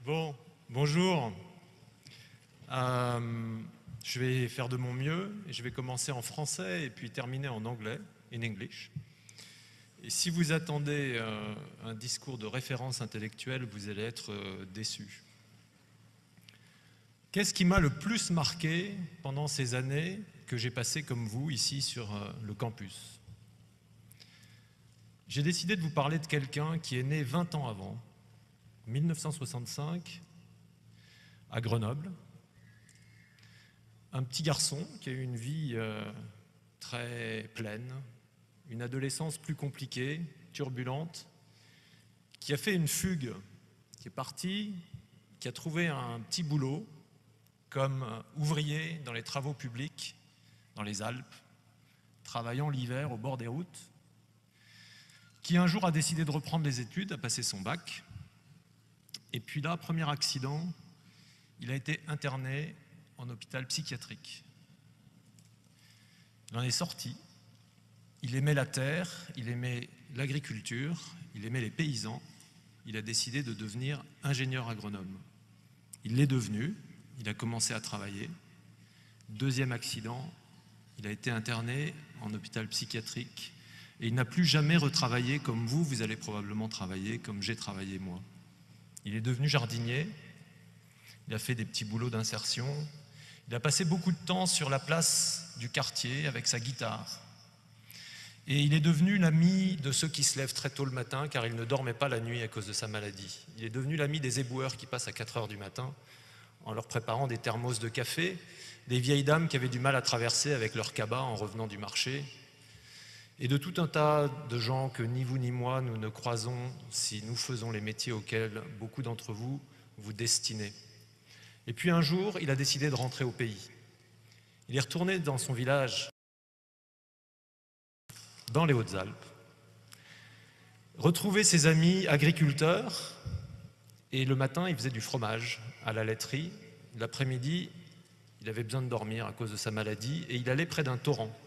Bon, bonjour. Je vais faire de mon mieux et je vais commencer en français et puis terminer en anglais, in English. Et si vous attendez un discours de référence intellectuelle, vous allez être déçus. Qu'est-ce qui m'a le plus marqué pendant ces années que j'ai passées comme vous ici sur le campus? J'ai décidé de vous parler de quelqu'un qui est né 20 ans avant, 1965, à Grenoble. Un petit garçon qui a eu une vie très pleine, une adolescence plus compliquée, turbulente, qui a fait une fugue, qui est parti, qui a trouvé un petit boulot comme ouvrier dans les travaux publics dans les Alpes, travaillant l'hiver au bord des routes, qui un jour a décidé de reprendre les études, a passé son bac, et puis là, premier accident, il a été interné en hôpital psychiatrique. Il en est sorti, il aimait la terre, il aimait l'agriculture, il aimait les paysans, il a décidé de devenir ingénieur agronome. Il l'est devenu, il a commencé à travailler. Deuxième accident, il a été interné en hôpital psychiatrique et il n'a plus jamais retravaillé comme vous allez probablement travailler, comme j'ai travaillé moi. Il est devenu jardinier, il a fait des petits boulots d'insertion, il a passé beaucoup de temps sur la place du quartier avec sa guitare. Et il est devenu l'ami de ceux qui se lèvent très tôt le matin car il ne dormait pas la nuit à cause de sa maladie. Il est devenu l'ami des éboueurs qui passent à 4 heures du matin en leur préparant des thermos de café, des vieilles dames qui avaient du mal à traverser avec leur cabas en revenant du marché, et de tout un tas de gens que ni vous ni moi nous ne croisons si nous faisons les métiers auxquels beaucoup d'entre vous vous destinez. Et puis un jour, il a décidé de rentrer au pays. Il est retourné dans son village, dans les Hautes-Alpes, retrouver ses amis agriculteurs, et le matin, il faisait du fromage à la laiterie. L'après-midi, il avait besoin de dormir à cause de sa maladie, et il allait près d'un torrent.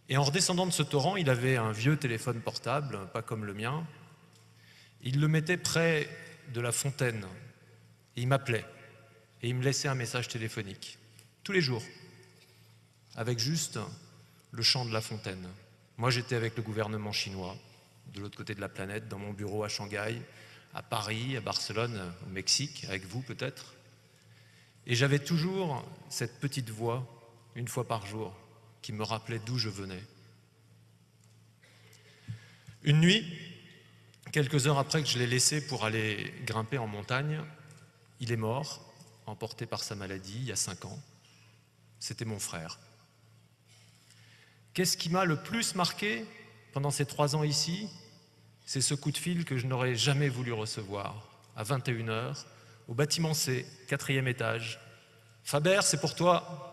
Et en redescendant de ce torrent, il avait un vieux téléphone portable, pas comme le mien. Il le mettait près de la fontaine, et il m'appelait, et il me laissait un message téléphonique, tous les jours, avec juste le chant de la fontaine. Moi, j'étais avec le gouvernement chinois, de l'autre côté de la planète, dans mon bureau à Shanghai, à Paris, à Barcelone, au Mexique, avec vous peut-être. Et j'avais toujours cette petite voix, une fois par jour, qui me rappelait d'où je venais. Une nuit, quelques heures après que je l'ai laissé pour aller grimper en montagne, il est mort, emporté par sa maladie, il y a 5 ans. C'était mon frère. Qu'est-ce qui m'a le plus marqué pendant ces 3 ans ici? C'est ce coup de fil que je n'aurais jamais voulu recevoir, à 21h, au bâtiment C, 4e étage. « Faber, c'est pour toi !»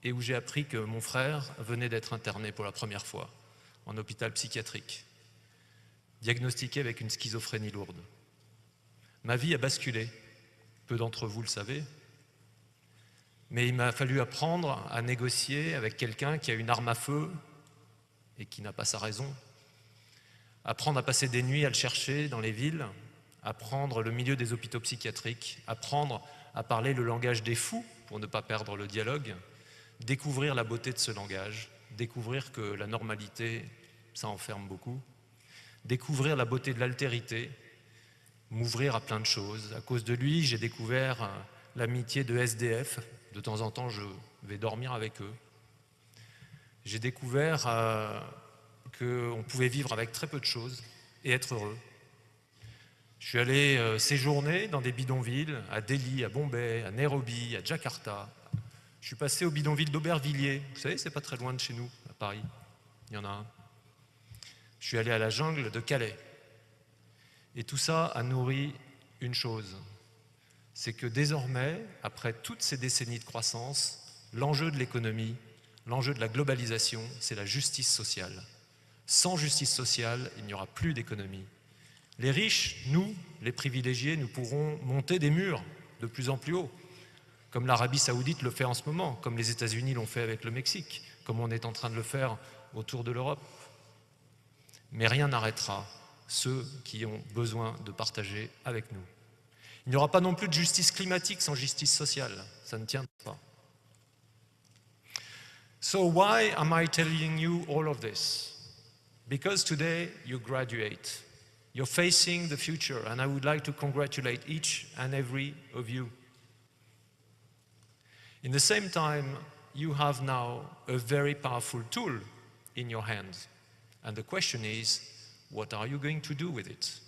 Et où j'ai appris que mon frère venait d'être interné pour la première fois, en hôpital psychiatrique, diagnostiqué avec une schizophrénie lourde. Ma vie a basculé, peu d'entre vous le savez, mais il m'a fallu apprendre à négocier avec quelqu'un qui a une arme à feu et qui n'a pas sa raison, apprendre à passer des nuits à le chercher dans les villes, apprendre le milieu des hôpitaux psychiatriques, apprendre à parler le langage des fous pour ne pas perdre le dialogue, découvrir la beauté de ce langage, découvrir que la normalité, ça enferme beaucoup, découvrir la beauté de l'altérité, m'ouvrir à plein de choses. À cause de lui, j'ai découvert l'amitié de SDF. De temps en temps, je vais dormir avec eux. J'ai découvert qu'on pouvait vivre avec très peu de choses et être heureux. Je suis allé séjourner dans des bidonvilles, à Delhi, à Bombay, à Nairobi, à Jakarta. Je suis passé au bidonville d'Aubervilliers. Vous savez, c'est pas très loin de chez nous, à Paris. Il y en a un. Je suis allé à la jungle de Calais. Et tout ça a nourri une chose. C'est que désormais, après toutes ces décennies de croissance, l'enjeu de l'économie, l'enjeu de la globalisation, c'est la justice sociale. Sans justice sociale, il n'y aura plus d'économie. Les riches, nous, les privilégiés, nous pourrons monter des murs de plus en plus haut, comme l'Arabie Saoudite le fait en ce moment, comme les États-Unis l'ont fait avec le Mexique, comme on est en train de le faire autour de l'Europe. Mais rien n'arrêtera ceux qui ont besoin de partager avec nous. Il n'y aura pas non plus de justice climatique sans justice sociale. Ça ne tient pas. So why am I telling you all of this? Because today you graduate. You're facing the future, and I would like to congratulate each and every of you. In the same time, you have now a very powerful tool in your hands. And the question is, what are you going to do with it?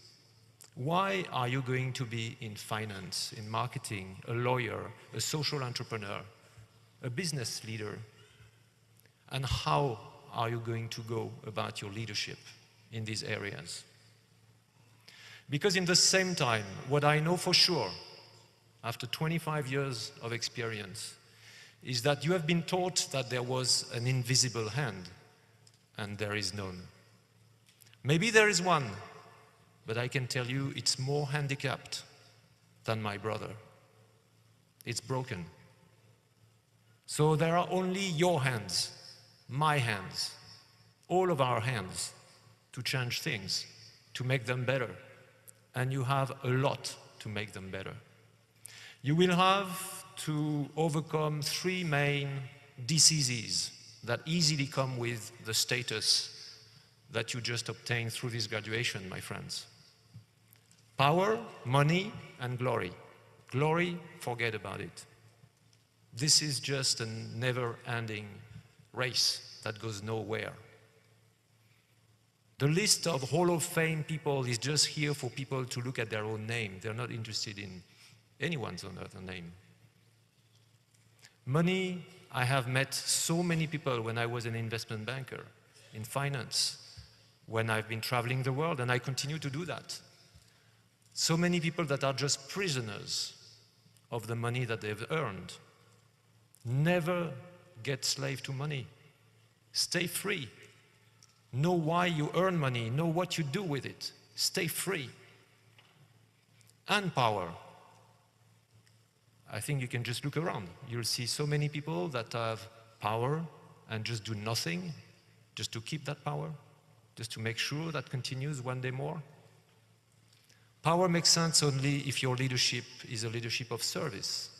Why are you going to be in finance, in marketing, a lawyer, a social entrepreneur, a business leader? And how are you going to go about your leadership in these areas? Because in the same time, what I know for sure, after 25 years of experience, is that you have been taught that there was an invisible hand, and there is none. Maybe there is one, but I can tell you it's more handicapped than my brother. It's broken. So there are only your hands, my hands, all of our hands to change things, to make them better. And you have a lot to make them better. You will have to overcome three main diseases that easily come with the status that you just obtained through this graduation, my friends. Power, money, and glory. Glory, forget about it. This is just a never-ending race that goes nowhere. The list of Hall of Fame people is just here for people to look at their own name. They're not interested in anyone's other name. Money, I have met so many people when I was an investment banker, in finance, when I've been traveling the world, and I continue to do that. So many people that are just prisoners of the money that they've earned. Never get slave to money. Stay free. Know why you earn money. Know what you do with it. Stay free. And power. I think you can just look around. You'll see so many people that have power and just do nothing, just to keep that power, just to make sure that continues one day more. Power makes sense only if your leadership is a leadership of service.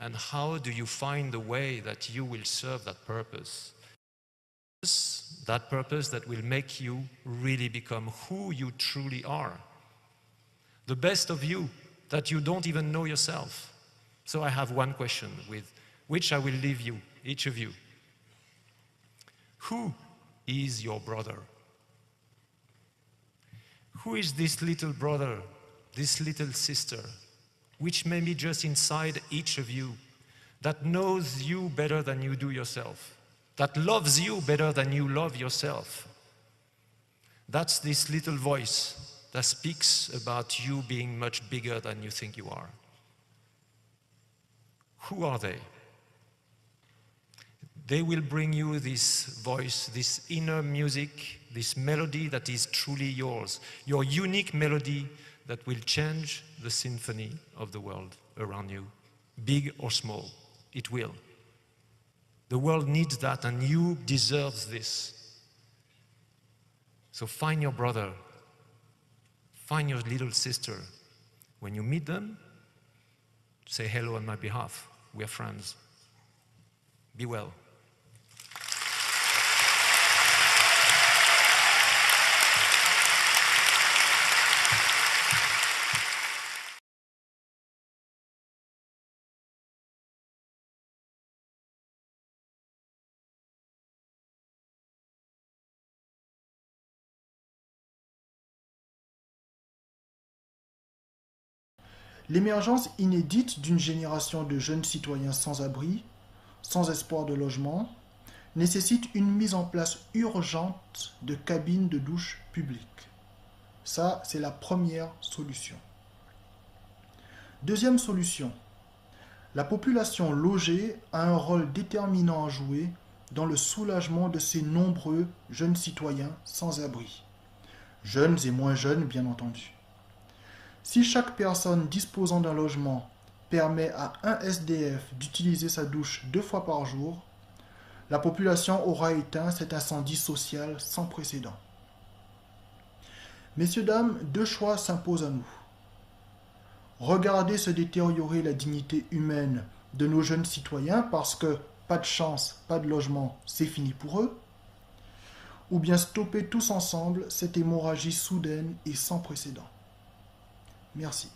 And how do you find the way that you will serve that purpose? That purpose that will make you really become who you truly are. The best of you that you don't even know yourself. So I have one question with which I will leave you, each of you. Who is your brother? Who is this little brother, this little sister, which may be just inside each of you, that knows you better than you do yourself, that loves you better than you love yourself? That's this little voice that speaks about you being much bigger than you think you are. Who are they? They will bring you this voice, this inner music, this melody that is truly yours, your unique melody that will change the symphony of the world around you, big or small, it will. The world needs that, and you deserve this. So find your brother, find your little sister. When you meet them, say hello on my behalf. We are friends. Be well. L'émergence inédite d'une génération de jeunes citoyens sans abri, sans espoir de logement, nécessite une mise en place urgente de cabines de douche publiques. Ça, c'est la première solution. Deuxième solution, la population logée a un rôle déterminant à jouer dans le soulagement de ces nombreux jeunes citoyens sans abri. Jeunes et moins jeunes, bien entendu. Si chaque personne disposant d'un logement permet à un SDF d'utiliser sa douche 2 fois par jour, la population aura éteint cet incendie social sans précédent. Messieurs, dames, 2 choix s'imposent à nous. Regarder se détériorer la dignité humaine de nos jeunes citoyens parce que pas de chance, pas de logement, c'est fini pour eux? Ou bien stopper tous ensemble cette hémorragie soudaine et sans précédent? Merci.